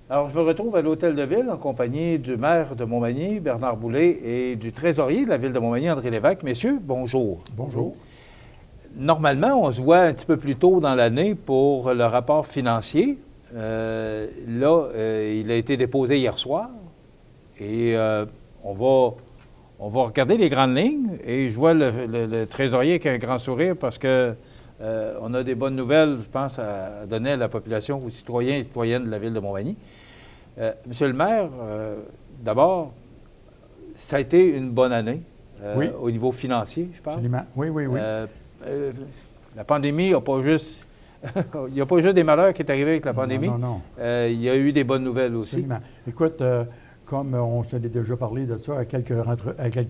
Alors, je me retrouve à l'Hôtel de Ville en compagnie du maire de Montmagny, Bernard Boulay, et du trésorier de la Ville de Montmagny, André Lévesque. Messieurs, bonjour. Bonjour. Normalement, on se voit un petit peu plus tôt dans l'année pour le rapport financier. Il a été déposé hier soir et on va regarder les grandes lignes. Et je vois le trésorier avec un grand sourire parce que on a des bonnes nouvelles, je pense, à donner à la population, aux citoyens et citoyennes de la Ville de Montmagny. Monsieur le maire, d'abord, ça a été une bonne année Oui. au niveau financier, je pense. Absolument. Oui. La pandémie n'a pas juste... il n'y a pas juste des malheurs qui est arrivé avec la pandémie. Non. Il y a eu des bonnes nouvelles aussi. Absolument. Écoute, comme on s'est déjà parlé de ça à quelques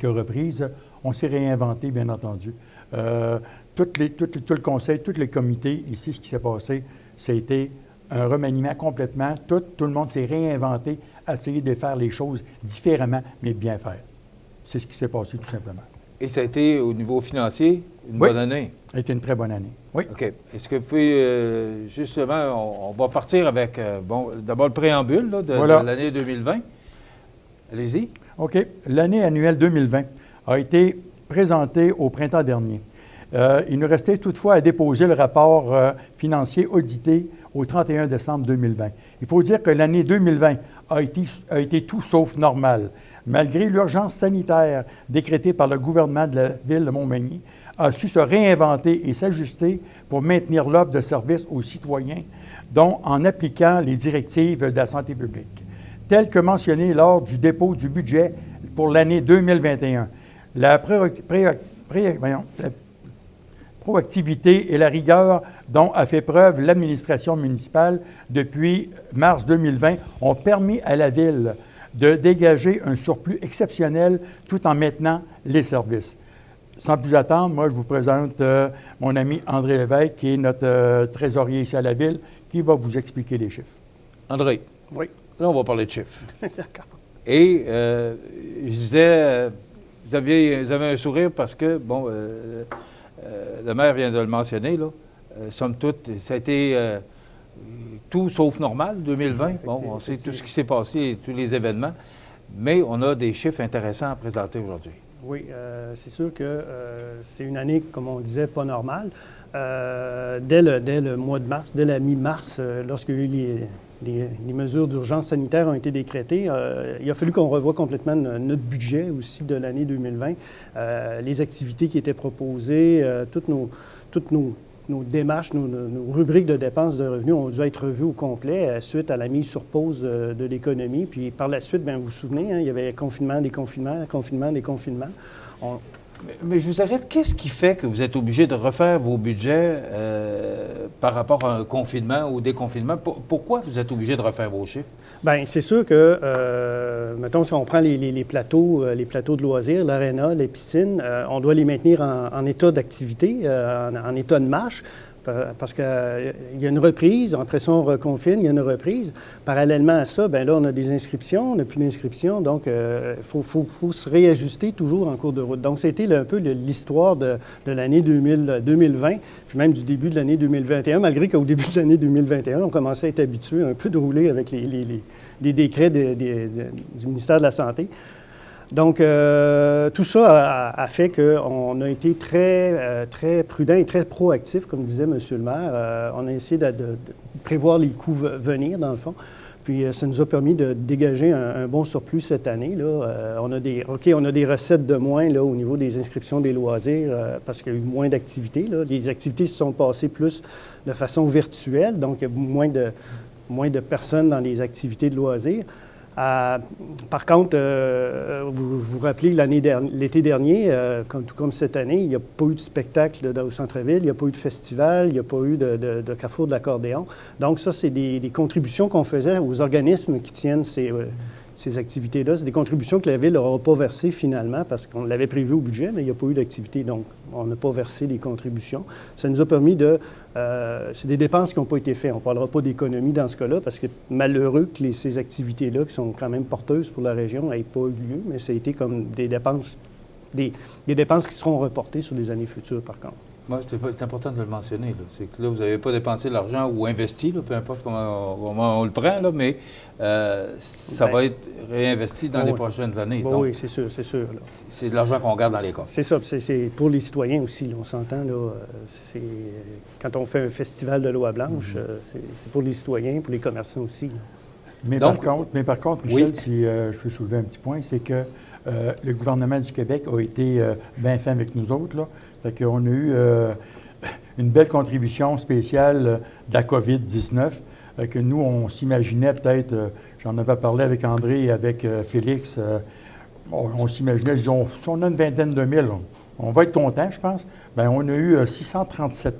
reprises, on s'est réinventé, bien entendu. Tout le conseil, tous les comités, ici, ce qui s'est passé, c'était un remaniement complètement. Tout le monde s'est réinventé, essayé de faire les choses différemment, mais bien faire. C'est ce qui s'est passé, tout simplement. Et ça a été, au niveau financier, une bonne année? Ça a été une très bonne année. Oui. OK. Est-ce que vous pouvez, justement, on va partir avec, d'abord le préambule là, de l'année 2020. Allez-y. OK. L'année annuelle 2020 a été présentée au printemps dernier. Il nous restait toutefois à déposer le rapport financier audité au 31 décembre 2020. Il faut dire que l'année 2020 a été tout sauf normale. Malgré l'urgence sanitaire décrétée par le gouvernement de la Ville de Montmagny, a su se réinventer et s'ajuster pour maintenir l'offre de services aux citoyens, dont en appliquant les directives de la santé publique. Tel que mentionné lors du dépôt du budget pour l'année 2021, la proactivité et la rigueur dont a fait preuve l'administration municipale depuis mars 2020 ont permis à la Ville de dégager un surplus exceptionnel tout en maintenant les services. Sans plus attendre, moi, je vous présente mon ami André Lévesque, qui est notre trésorier ici à la Ville, qui va vous expliquer les chiffres. André. Oui. Là, on va parler de chiffres. D'accord. Et je disais, vous avez un sourire parce que, le maire vient de le mentionner, là. Somme toute, ça a été tout sauf normal, 2020. Bon, on sait tout ce qui s'est passé et tous les événements, mais on a des chiffres intéressants à présenter aujourd'hui. Oui, c'est sûr que c'est une année, comme on disait, pas normale. Dès le mois de mars, dès la mi-mars, lorsque les mesures d'urgence sanitaire ont été décrétées, il a fallu qu'on revoie complètement notre budget aussi de l'année 2020. Les activités qui étaient proposées, toutes nos démarches, nos rubriques de dépenses de revenus ont dû être revues au complet suite à la mise sur pause de l'économie. Puis par la suite, bien, vous vous souvenez, il y avait confinement, déconfinement. Mais je vous arrête, qu'est-ce qui fait que vous êtes obligé de refaire vos budgets par rapport à un confinement ou déconfinement? Pourquoi vous êtes obligé de refaire vos chiffres? Bien, c'est sûr que, mettons, si on prend les plateaux de loisirs, l'aréna, les piscines, on doit les maintenir en état d'activité, en état de marche, parce qu'il y a une reprise. Après ça, on reconfine, il y a une reprise. Parallèlement à ça, bien là, on a des inscriptions, on n'a plus d'inscriptions, donc il faut se réajuster toujours en cours de route. Donc, c'était un peu l'histoire de l'année 2020, puis même du début de l'année 2021, malgré qu'au début de l'année 2021, on commençait à être habitué un peu de rouler avec les décrets du ministère de la Santé. Donc, tout ça a fait qu'on a été très prudent et très proactif, comme disait M. le maire. On a essayé de prévoir les coûts venir, dans le fond. Puis, ça nous a permis de dégager un bon surplus cette année. Là. On a des recettes de moins là, au niveau des inscriptions des loisirs parce qu'il y a eu moins d'activités. Les activités se sont passées plus de façon virtuelle, donc il y a moins de personnes dans les activités de loisirs. Par contre, vous vous rappelez, l'été dernier, tout comme cette année, il n'y a pas eu de spectacle au centre-ville, il n'y a pas eu de festival, il n'y a pas eu de carrefour de l'accordéon. Donc ça, c'est des contributions qu'on faisait aux organismes qui tiennent ces activités-là. C'est des contributions que la Ville n'aura pas versées finalement parce qu'on l'avait prévu au budget, mais il n'y a pas eu d'activité, donc on n'a pas versé les contributions. Ça nous a permis c'est des dépenses qui n'ont pas été faites. On ne parlera pas d'économie dans ce cas-là parce que malheureux que ces activités-là, qui sont quand même porteuses pour la région, n'aient pas eu lieu, mais ça a été comme des dépenses qui seront reportées sur les années futures, par contre. Moi, c'est important de le mentionner. C'est que là, vous n'avez pas dépensé l'argent ou investi, là, peu importe comment on le prend, là, mais ça va être réinvesti dans les prochaines années. Bon, donc, oui, c'est sûr. Là. C'est de l'argent qu'on garde dans les coffres. C'est ça. C'est pour les citoyens aussi. Là, on s'entend. Là, quand on fait un festival de loi blanche, c'est pour les citoyens, pour les commerçants aussi. Mais, donc, par contre, Michel, oui. si je peux soulever un petit point, c'est que le gouvernement du Québec a été bien fin avec nous autres, là. Fait qu'on a eu une belle contribution spéciale de la COVID-19, que nous, on s'imaginait peut-être, j'en avais parlé avec André et avec Félix, on s'imaginait, disons, si on a une vingtaine de mille, on va être content, je pense. Bien, on a eu 637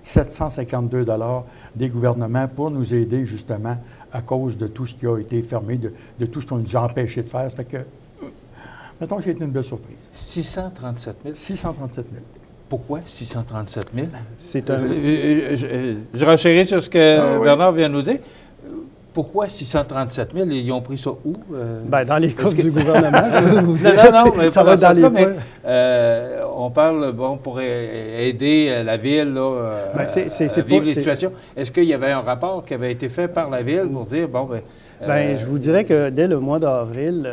752 $ des gouvernements pour nous aider, justement, à cause de tout ce qui a été fermé, de tout ce qu'on nous a empêché de faire. Ça fait que, mettons que c'est une belle surprise. 637 000? 637 000. Pourquoi 637 000? C'est un... Je renchéris sur ce que Bernard vient de nous dire. Pourquoi 637 000? Ils ont pris ça où? Bien, dans les coffres du gouvernement. non, mais ça va dans les points. On parle, pour aider la Ville là, à vivre les situations. Est-ce qu'il y avait un rapport qui avait été fait par la Ville pour dire, je vous dirais que dès le mois d'avril,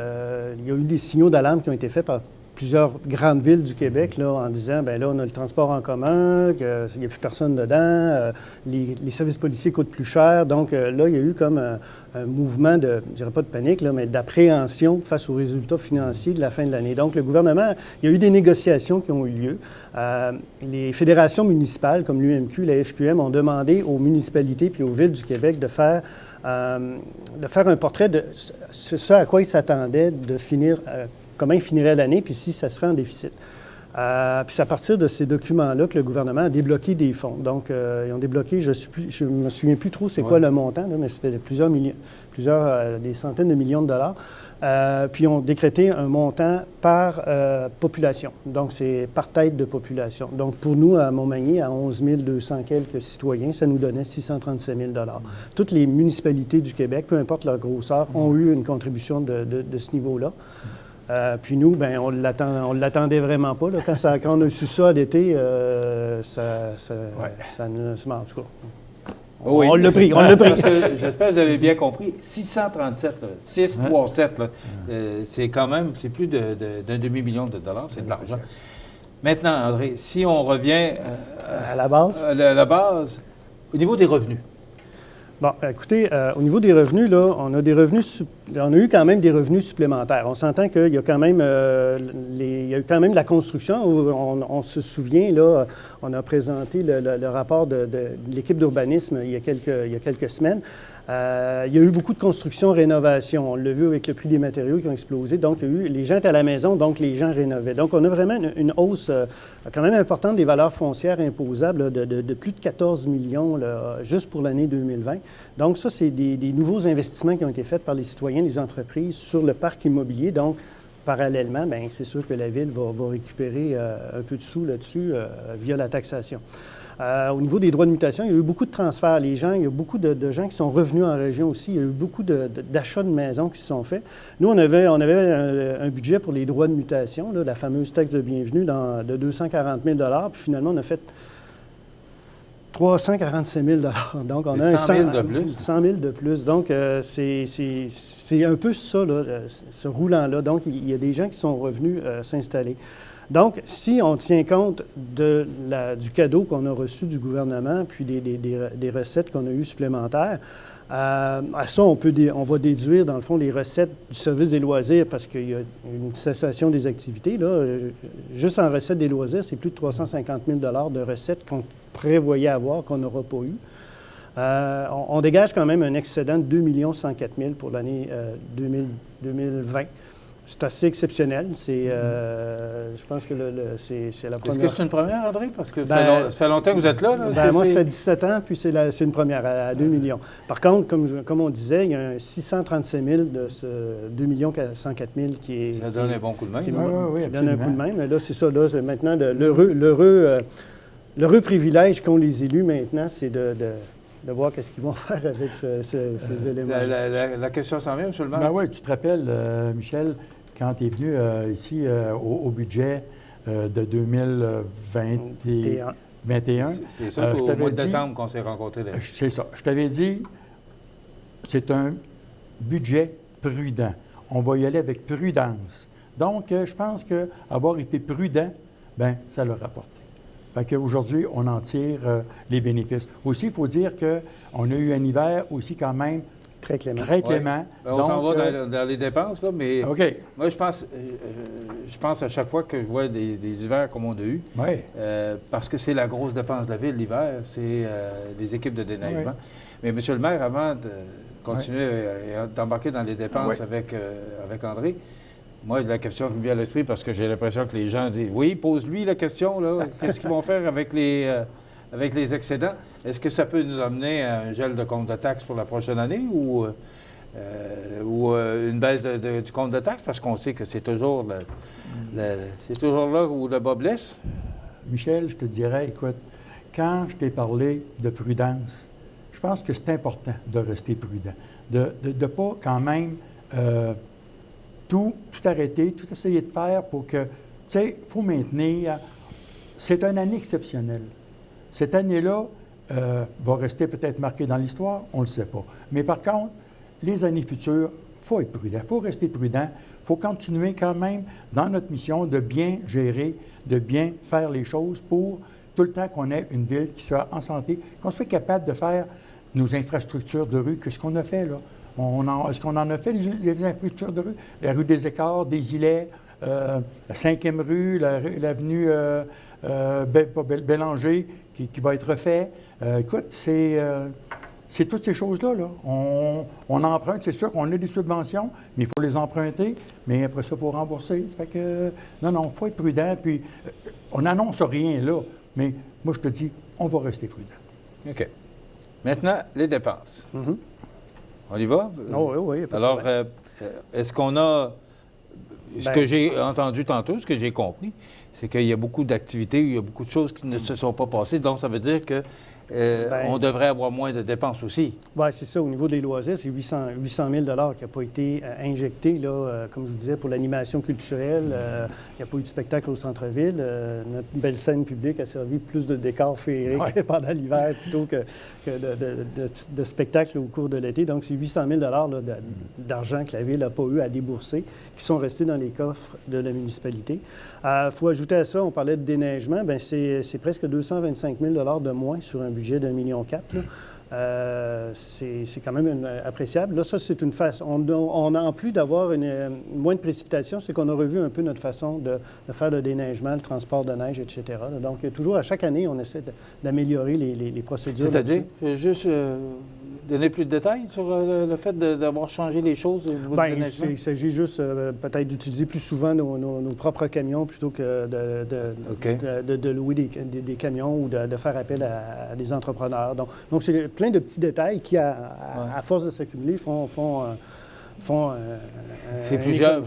il y a eu des signaux d'alarme qui ont été faits par plusieurs grandes villes du Québec là, en disant, bien là, on a le transport en commun, qu'il n'y a plus personne dedans, les services policiers coûtent plus cher. Donc là, il y a eu comme un mouvement de, je dirais pas de panique, là, mais d'appréhension face aux résultats financiers de la fin de l'année. Donc le gouvernement, il y a eu des négociations qui ont eu lieu. Les fédérations municipales, comme l'UMQ, la FQM, ont demandé aux municipalités puis aux villes du Québec de faire un portrait de ce à quoi ils s'attendaient de finir, comment ils finiraient l'année, puis si ça serait en déficit. Puis c'est à partir de ces documents-là que le gouvernement a débloqué des fonds. Donc, ils ont débloqué, je ne me souviens plus trop c'est quoi le montant, là, mais c'était des centaines de millions de dollars. Puis ils ont décrété un montant par population. Donc, c'est par tête de population. Donc, pour nous, à Montmagny, à 11 200 quelques citoyens, ça nous donnait 637 000 $. Toutes les municipalités du Québec, peu importe leur grosseur, ont eu une contribution de ce niveau-là. Puis nous, bien, on l'attendait vraiment pas. Là. Quand on a su ça l'été, ça nous... En tout cas, on l'a pris. J'espère que vous avez bien compris. 637, 637, c'est quand même, c'est plus d'un demi-million de dollars, c'est de l'argent. Maintenant, André, si on revient à la base, au niveau des revenus. Bon, écoutez, au niveau des revenus, là, on a eu quand même des revenus supplémentaires. On s'entend qu'il y a quand même, il y a eu quand même de la construction. On se souvient, là, on a présenté le rapport de l'équipe d'urbanisme il y a quelques semaines. Il y a eu beaucoup de construction, rénovation. On l'a vu avec le prix des matériaux qui ont explosé. Donc, les gens étaient à la maison, donc les gens rénovaient. Donc, on a vraiment une hausse quand même importante des valeurs foncières imposables là, de plus de 14 millions là, juste pour l'année 2020. Donc, ça, c'est des nouveaux investissements qui ont été faits par les citoyens, les entreprises sur le parc immobilier. Donc, parallèlement, bien, c'est sûr que la Ville va récupérer un peu de sous là-dessus via la taxation. Au niveau des droits de mutation, il y a eu beaucoup de transferts. Il y a beaucoup de gens qui sont revenus en région aussi. Il y a eu beaucoup d'achats de maisons qui se sont faits. Nous, on avait un budget pour les droits de mutation, là, la fameuse taxe de bienvenue de 240 000 $. Puis finalement, on a fait 345 000 $. Donc, on a 100 000 de plus. 100 000 de plus. Donc, c'est un peu ça, là, ce roulant-là. Donc, il y a des gens qui sont revenus s'installer. Donc, si on tient compte du cadeau qu'on a reçu du gouvernement, puis des recettes qu'on a eues supplémentaires, à ça, on va déduire, dans le fond, les recettes du service des loisirs parce qu'il y a une cessation des activités. Là. Juste en recettes des loisirs, c'est plus de 350 000 $ de recettes qu'on prévoyait avoir, qu'on n'aura pas eu. On dégage quand même un excédent de 2 104 000 pour l'année 2020. C'est assez exceptionnel. Je pense que c'est la première. Est-ce que c'est une première, André? Parce que ça fait longtemps que vous êtes là. Moi, ça fait 17 ans, puis c'est une première à 2 millions. Par contre, comme on disait, il y a un 635 000 de ce 2 104 000 qui est... Ça donne un bon coup de main. Qui donne un coup de main. Mais là, c'est ça. Là, c'est maintenant, l'heureux privilège qu'ont les élus maintenant, c'est de voir qu'est-ce qu'ils vont faire avec ces éléments. La question s'en vient, M. le maire? Ben oui, tu te rappelles, Michel, quand tu es venu ici au budget de 2021, 21. C'est ça je qu'au t'avais mois de dit- décembre qu'on s'est rencontrés. C'est ça. Je t'avais dit, c'est un budget prudent. On va y aller avec prudence. Donc, je pense qu'avoir été prudent, bien, ça l'a rapporté. Fait qu'aujourd'hui, on en tire les bénéfices. Aussi, il faut dire qu'on a eu un hiver aussi quand même Très clément. très clément. Ben, on s'en Donc, va dans les dépenses, là, mais OK. moi, je pense à chaque fois que je vois des hivers comme on a eu, Oui. parce que c'est la grosse dépense de la ville, l'hiver, c'est les équipes de déneigement. Mais M. le maire, avant de continuer et d'embarquer dans les dépenses avec André, moi, la question qui me vient à l'esprit, parce que j'ai l'impression que les gens disent « Oui, pose-lui la question, là. Qu'est-ce qu'ils vont faire avec les excédents? Est-ce que ça peut nous amener à un gel de compte de taxes pour la prochaine année ou une baisse du compte de taxes? Parce qu'on sait que c'est toujours, c'est toujours là où le bas blesse. » Michel, je te dirais, écoute, quand je t'ai parlé de prudence, je pense que c'est important de rester prudent, de ne pas quand même tout arrêter, tout essayer de faire pour que, tu sais, il faut maintenir. C'est une année exceptionnelle. Cette année-là va rester peut-être marquée dans l'histoire, on ne le sait pas. Mais par contre, les années futures, il faut être prudent, il faut rester prudent, il faut continuer quand même dans notre mission de bien gérer, de bien faire les choses pour tout le temps qu'on ait une ville qui soit en santé, qu'on soit capable de faire nos infrastructures de rue, qu'est-ce qu'on a fait là? Est-ce qu'on en a fait, les infrastructures de rue? La rue des Écarts, des Îlets, la 5e rue, l'avenue Bélanger qui va être refait. Écoute, c'est toutes ces choses-là. Là. On emprunte, c'est sûr qu'on a des subventions, mais il faut les emprunter, mais après ça, il faut rembourser. Ça fait que, non, il faut être prudent. Puis, on n'annonce rien là, mais moi, je te dis, on va rester prudent. OK. Maintenant, les dépenses. Mhm. On y va? Oh, oui, oui. Alors, est-ce qu'on a... Ce que j'ai entendu tantôt, ce que j'ai compris, c'est qu'il y a beaucoup d'activités, il y a beaucoup de choses qui ne se sont pas passées. Donc, ça veut dire que on devrait avoir moins de dépenses aussi. Oui, c'est ça. Au niveau des loisirs, c'est 800 000 qui n'ont pas été injectés, là, comme je vous disais, pour l'animation culturelle. Il n'y a pas eu de spectacle au centre-ville. Notre belle scène publique a servi plus de décors féeriques pendant l'hiver plutôt que de spectacles au cours de l'été. Donc, c'est 800 000 là, d'argent que la Ville n'a pas eu à débourser, qui sont restés dans les coffres de la municipalité. Il faut ajouter à ça, on parlait de déneigement, bien, c'est presque 225 000 de moins sur un budget de 1,4 million. C'est quand même appréciable. Là, ça, c'est une façon... On a, en plus d'avoir moins de précipitations, c'est qu'on a revu un peu notre façon de faire le déneigement, le transport de neige, etc. Donc, toujours, à chaque année, on essaie d'améliorer les procédures. C'est-à-dire, juste donner plus de détails sur le fait d'avoir changé les choses au niveau du déneigement? Il s'agit juste peut-être d'utiliser plus souvent nos propres camions plutôt que de louer des camions ou de faire appel à des entrepreneurs. Donc c'est plein de petits détails qui, à force de s'accumuler, font c'est plusieurs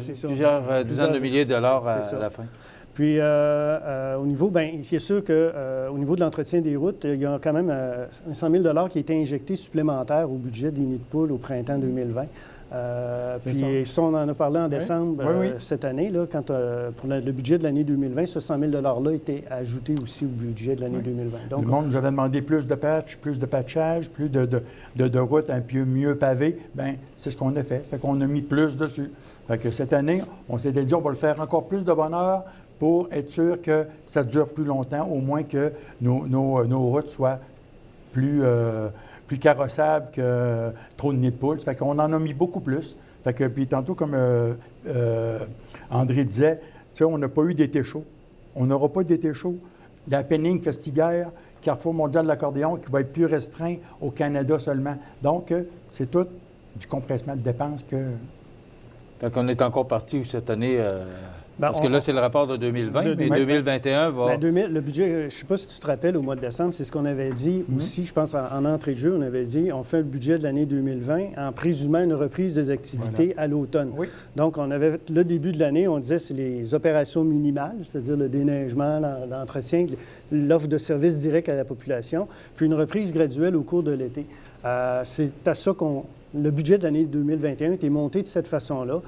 dizaines de milliers de dollars à la fin. Puis, au niveau, bien, c'est sûr qu'au niveau de l'entretien des routes, il y a quand même 100 000 qui a été injecté supplémentaire au budget des nids de poules au printemps 2020. Puis, ça, on en a parlé en décembre cette année, là, quand, pour le budget de l'année 2020, ce 100 000 $-là a été ajouté aussi au budget de l'année 2020. Donc, le monde nous avait demandé plus de patch, plus de patchage, plus de routes un peu mieux pavées. Bien, c'est ce qu'on a fait. Ça fait qu'on a mis plus dessus. Fait que cette année, on s'était dit on va le faire encore plus de bonheur pour être sûr que ça dure plus longtemps, au moins que nos routes soient plus carrossables que trop de nids de poules. Ça fait qu'on en a mis beaucoup plus. Fait que, puis tantôt, comme André disait, tu sais, on n'a pas eu d'été chaud. On n'aura pas d'été chaud. La Penning Festivière, Carrefour mondial de l'accordéon, qui va être plus restreint au Canada seulement. Donc, c'est tout du compressement de dépenses que... Donc, on est encore parti cette année... parce que là, c'est le rapport de 2020, mais 2021 va... le budget, je ne sais pas si tu te rappelles, au mois de décembre, c'est ce qu'on avait dit aussi, je pense, en entrée de jeu, on avait dit, on fait le budget de l'année 2020 en présumant une reprise des activités à l'automne. Oui. Donc, on avait, le début de l'année, on disait, c'est les opérations minimales, c'est-à-dire le déneigement, l'entretien, l'offre de services directs à la population, puis une reprise graduelle au cours de l'été. C'est à ça le budget de l'année 2021 est monté de cette façon-là.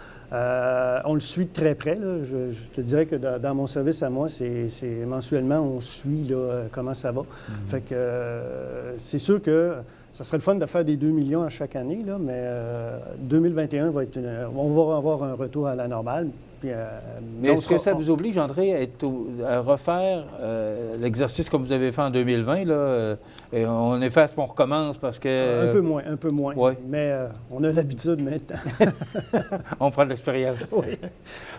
On le suit de très près. Là. Je te dirais que dans mon service à moi, c'est mensuellement, on suit là, comment ça va. Fait que c'est sûr que ça serait le fun de faire des 2 millions à chaque année, là, mais 2021 va être on va avoir un retour à la normale. Puis, mais est-ce que ça vous oblige, André, à refaire l'exercice comme vous avez fait en 2020? Là, et on efface, on recommence parce que... Un peu moins. Ouais. Mais on a l'habitude maintenant. On prend de l'expérience. Oui.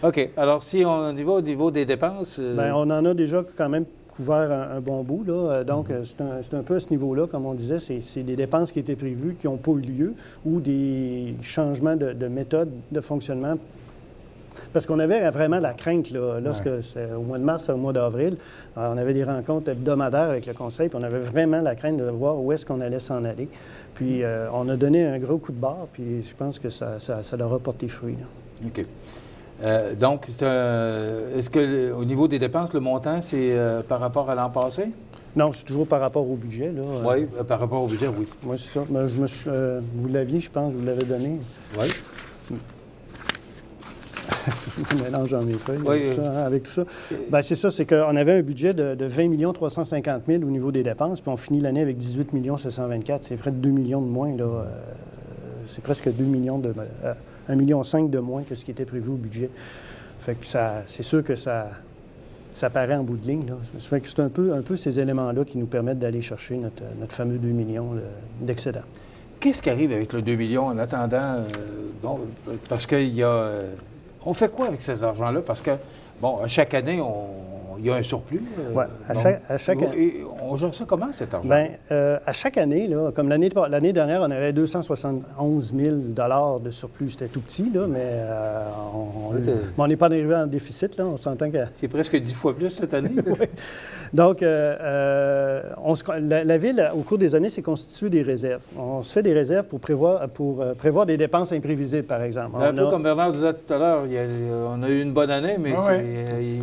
OK. Alors, si on y va au niveau des dépenses... Bien, on en a déjà quand même couvert un bon bout. Là. Donc, c'est un peu à ce niveau-là, comme on disait, c'est des dépenses qui étaient prévues, qui n'ont pas eu lieu, ou des changements de méthode de fonctionnement. Parce qu'on avait vraiment la crainte, là, lorsque c'est au mois de mars, au mois d'avril, on avait des rencontres hebdomadaires avec le conseil, puis on avait vraiment la crainte de voir où est-ce qu'on allait s'en aller. Puis on a donné un gros coup de barre, puis je pense que ça leur a porté fruit. Là. OK. Donc, est-ce que au niveau des dépenses, le montant, c'est par rapport à l'an passé? Non, c'est toujours par rapport au budget. Là. Oui, par rapport au budget, oui. Oui, c'est ça. Mais vous l'aviez, je pense, vous l'avez donné. Oui. Je mélange dans mes feuilles oui, avec tout ça. Bien, c'est ça, c'est qu'on avait un budget de 20 350 000 au niveau des dépenses, puis on finit l'année avec 18 724 000. C'est près de 2 millions de moins. Là. C'est presque 2 millions de... 1,5 million de moins que ce qui était prévu au budget. Fait que c'est sûr que ça paraît en bout de ligne. Là. Ça fait que c'est un peu ces éléments-là qui nous permettent d'aller chercher notre fameux 2 millions d'excédent. Qu'est-ce qui arrive avec le 2 millions en attendant? Parce qu'il y a... on fait quoi avec ces argents-là? Parce que, bon, à chaque année, il y a un surplus. Oui, à chaque année. Et on gère ça comment, cet argent? Bien, à chaque année, là, comme l'année dernière, on avait 271 000 de surplus. C'était tout petit, là, mais on n'est pas arrivé en déficit. Là, on s'entend que... C'est presque 10 fois plus cette année. Oui. Donc, la Ville, au cours des années, s'est constituée des réserves. On se fait des réserves pour prévoir des dépenses imprévisibles, par exemple. Un peu comme Bernard disait tout à l'heure, on a eu une bonne année, mais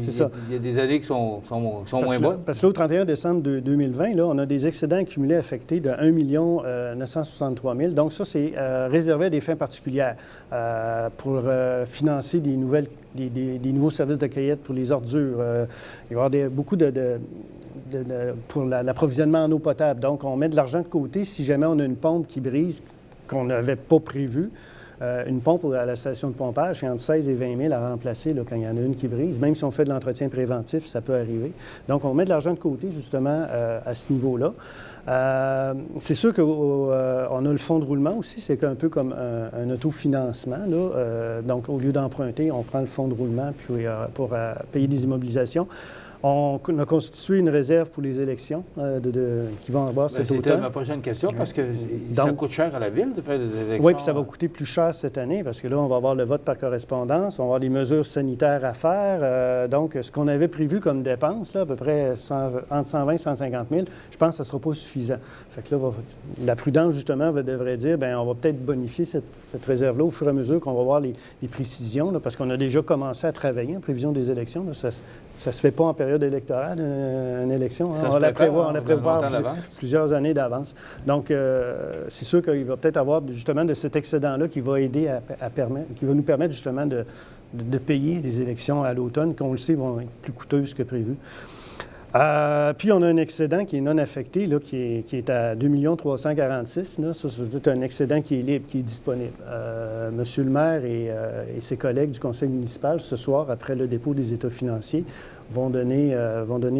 c'est ça. Il y a des années qui sont moins bonnes. Parce que là, au 31 décembre 2020, là, on a des excédents accumulés affectés de 1 963 000. Donc, ça, c'est réservé à des fins particulières pour financer des nouveaux services de cueillette pour les ordures. Il va y avoir beaucoup pour l'approvisionnement en eau potable. Donc, on met de l'argent de côté si jamais on a une pompe qui brise qu'on n'avait pas prévu. Une pompe à la station de pompage, c'est entre 16 et 20 000 à remplacer là, quand il y en a une qui brise. Même si on fait de l'entretien préventif, ça peut arriver. Donc, on met de l'argent de côté, justement, à ce niveau-là. C'est sûr qu'on a le fonds de roulement aussi. C'est un peu comme un autofinancement. Là. Donc, au lieu d'emprunter, on prend le fonds de roulement pour payer des immobilisations. On a constitué une réserve pour les élections qui vont avoir cet automne. C'était ma prochaine question, parce que ça coûte cher à la Ville de faire des élections. Oui, puis ça va coûter plus cher cette année, parce que là, on va avoir le vote par correspondance, on va avoir des mesures sanitaires à faire. Donc, ce qu'on avait prévu comme dépense, là, à peu près entre 120 et 150 000, je pense que ça ne sera pas suffisant. Fait que là, la prudence, justement, devrait dire, bien, on va peut-être bonifier cette réserve-là au fur et à mesure qu'on va voir les précisions, là, parce qu'on a déjà commencé à travailler en prévision des élections. Là. Ça ne se fait pas en période électorale, une élection. Hein. On la prévoit plusieurs années d'avance. Donc, c'est sûr qu'il va peut-être avoir justement de cet excédent-là qui va aider qui va nous permettre justement de payer des élections à l'automne, qu'on le sait, vont être plus coûteuses que prévu. Puis, on a un excédent qui est non affecté, là, qui est à 2 346 000. Ça veut dire un excédent qui est libre, qui est disponible. Monsieur le maire et ses collègues du conseil municipal, ce soir, après le dépôt des états financiers, vont donner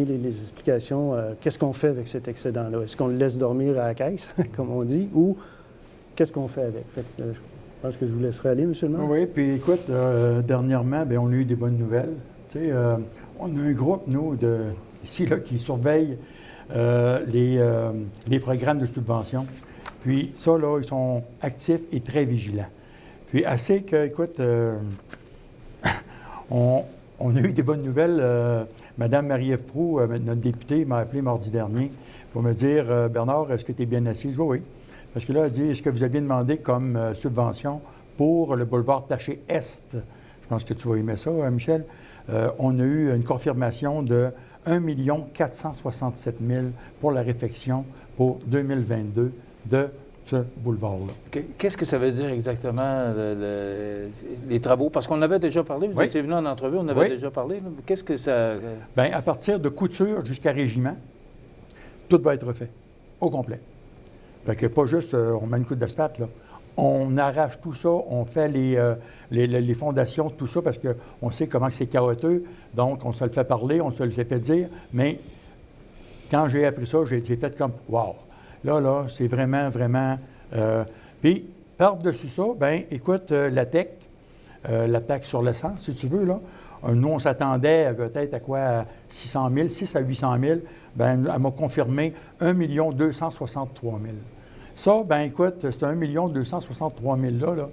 les explications. Qu'est-ce qu'on fait avec cet excédent-là? Est-ce qu'on le laisse dormir à la caisse, comme on dit, ou qu'est-ce qu'on fait avec? Fait que, je pense que je vous laisserai aller, monsieur le maire. Oui, puis écoute, dernièrement, bien, on a eu des bonnes nouvelles. Tu sais, on a un groupe, nous, ici, là, qui surveille les programmes de subvention. Puis ça, là, ils sont actifs et très vigilants. Puis assez que, écoute, on a eu des bonnes nouvelles. Madame Marie-Ève Proulx, notre députée, m'a appelé mardi dernier pour me dire « Bernard, est-ce que tu es bien assise? » Oui. Parce que là, elle dit « Est-ce que vous aviez demandé comme subvention pour le boulevard Taché-Est? » Je pense que tu vas aimer ça, Michel. On a eu une confirmation de 1 467 000 pour la réfection pour 2022 de ce boulevard-là. Qu'est-ce que ça veut dire exactement, les travaux? Parce qu'on avait déjà parlé, vous étiez venu en entrevue, on avait déjà parlé. Qu'est-ce que ça... Bien, à partir de couture jusqu'à régiment, tout va être refait, au complet. Fait que pas juste, on met une coupe de stat, là. On arrache tout ça, on fait les fondations, tout ça, parce qu'on sait comment c'est chaotique. Donc, on se le fait parler, on se le fait dire. Mais quand j'ai appris ça, j'ai été fait comme « wow ». Là, c'est vraiment, vraiment... Puis, par-dessus ça, bien, écoute, la taxe sur l'essence, si tu veux, là, nous, on s'attendait peut-être à quoi? À 600 000, 6 à 800 000. Bien, elle m'a confirmé 1 263 000. Ça, bien, écoute, c'est 1 263 000 là,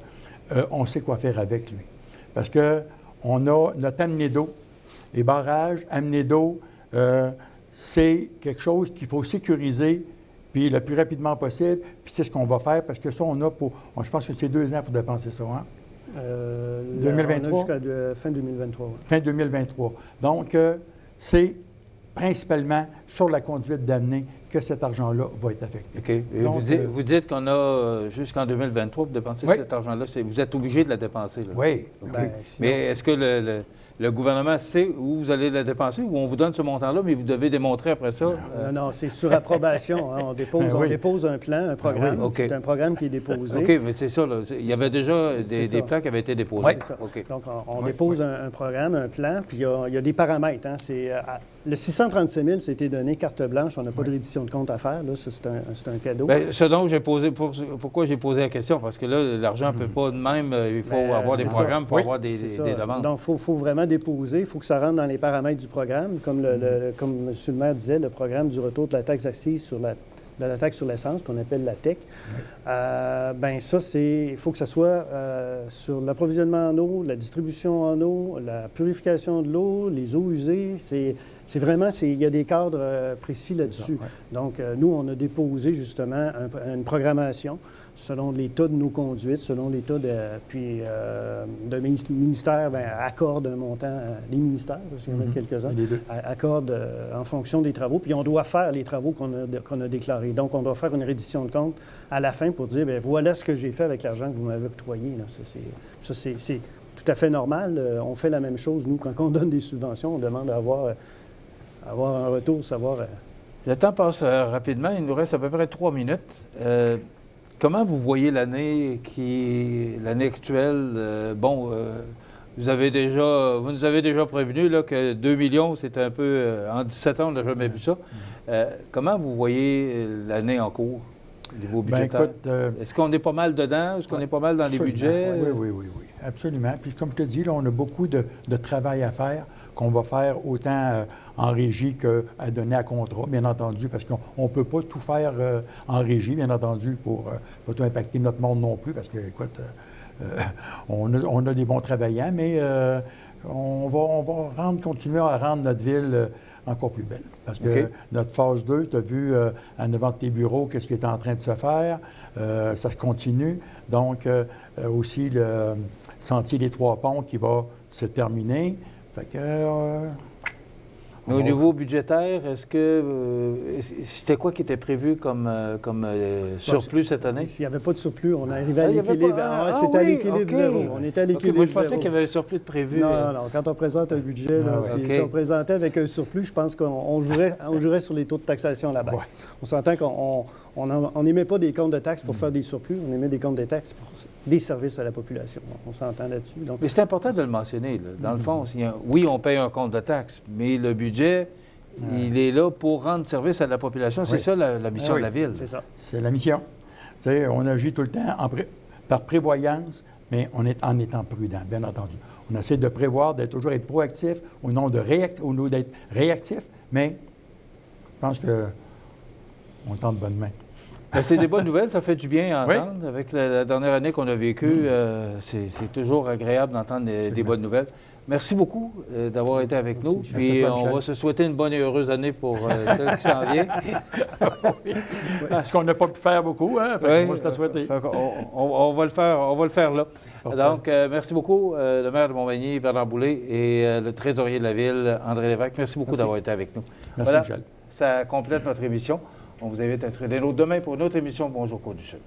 on sait quoi faire avec lui. Parce qu'on a notre amenée d'eau, les barrages, amenée d'eau, c'est quelque chose qu'il faut sécuriser, puis le plus rapidement possible, puis c'est ce qu'on va faire, parce que ça, on a je pense que c'est 2 ans pour dépenser ça, hein? 2023? Jusqu'à fin 2023. Ouais. Fin 2023. Donc, c'est principalement sur la conduite d'amener que cet argent-là va être affecté. OK. Et donc, vous dites qu'on a jusqu'en 2023 pour dépenser cet argent-là. Vous êtes obligé de la dépenser. Là. Oui. Okay. Ben, mais est-ce que le gouvernement sait où vous allez la dépenser ou on vous donne ce montant-là, mais vous devez démontrer après ça? Non, c'est sur approbation. Hein. On dépose un plan, un programme. Okay. C'est un programme qui est déposé. OK, mais c'est ça. Là. Il y avait déjà des plans qui avaient été déposés. Oui. Okay. Donc, on dépose un programme, un plan, puis il y a des paramètres. Hein. Le 636 000, c'était donné carte blanche. On n'a pas de reddition de compte à faire. Là, c'est un cadeau. Bien, ce dont j'ai posé, pourquoi j'ai posé la question, parce que là, l'argent ne peut pas de même. Il faut avoir des programmes, il faut avoir des demandes. Donc, il faut vraiment déposer. Il faut que ça rentre dans les paramètres du programme. Comme comme M. le maire disait, le programme du retour de la taxe assise de la taxe sur l'essence, qu'on appelle la TEC. Bien, ça, il faut que ça soit sur l'approvisionnement en eau, la distribution en eau, la purification de l'eau, les eaux usées. C'est vraiment, il y a des cadres précis là-dessus. Donc, nous, on a déposé justement une programmation selon l'état de nos conduites, selon l'état puis le ministère accorde un montant, les ministères, parce qu'il y en a quelques-uns, accordent en fonction des travaux, puis on doit faire les travaux qu'on a déclarés. Donc, on doit faire une reddition de compte à la fin pour dire, bien, voilà ce que j'ai fait avec l'argent que vous m'avez octroyé. Ça, c'est tout à fait normal. On fait la même chose, nous, quand on donne des subventions, on demande à avoir un retour, savoir... Le temps passe rapidement, il nous reste à peu près 3 minutes. Comment vous voyez l'année actuelle? Vous nous avez déjà prévenu là, que 2 millions, c'était un peu... en 17 ans, on n'a jamais vu ça. Comment vous voyez l'année en cours, au niveau budgétaire? Est-ce qu'on est pas mal dedans? Est-ce qu'on est pas mal dans les budgets? Oui, absolument. Puis comme je te dis, là, on a beaucoup de travail à faire, qu'on va faire autant en régie qu'à donner à contrat, bien entendu, parce qu'on ne peut pas tout faire en régie, bien entendu, pour pas tout impacter notre monde non plus, parce que, écoute, on a des bons travaillants, mais on va continuer à rendre notre ville encore plus belle. Parce que notre phase 2, tu as vu en avant de tes bureaux qu'est-ce qui est en train de se faire, ça se continue. Donc, aussi le sentier des 3 ponts qui va se terminer. Fait que... Mais au niveau budgétaire, est-ce que c'était quoi qui était prévu comme surplus cette année? S'il n'y avait pas de surplus, on arrivait à l'équilibre. C'était à l'équilibre zéro. On était à l'équilibre moi, je pensais qu'il y avait un surplus de prévu. Non. Quand on présente un budget, si on présentait avec un surplus, je pense qu'on jouerait sur les taux de taxation là-bas. On s'entend qu'on n'émet pas des comptes de taxes pour faire des surplus, on émet des comptes de taxes pour des services à la population. On s'entend là-dessus. Donc... Mais c'est important de le mentionner. Là. Dans le fond, oui, on paye un compte de taxes, mais le budget, il est là pour rendre service à la population. C'est ça la mission de la Ville. C'est ça. C'est la mission. Tu sais, on agit tout le temps par prévoyance, mais en étant prudent, bien entendu. On essaie de prévoir, toujours être proactif au nom d'être réactif, mais je pense qu'on tente bonne main. C'est des bonnes nouvelles, ça fait du bien à entendre. Avec la dernière année qu'on a vécue, c'est toujours agréable d'entendre des bonnes nouvelles. Merci beaucoup d'avoir été avec nous. Puis on va se souhaiter une bonne et heureuse année pour celle qui s'en vient. Ce qu'on n'a pas pu faire beaucoup, hein? On va se la souhaiter. On va le faire là. Donc, merci beaucoup, le maire de Montmagny, Bernard Boulay, et le trésorier de la Ville, André Lévesque. Merci beaucoup d'avoir été avec nous. Merci, Michel. Ça complète notre émission. On vous invite à être des nôtres demain pour une autre émission Bonjour Côte-du-Sud.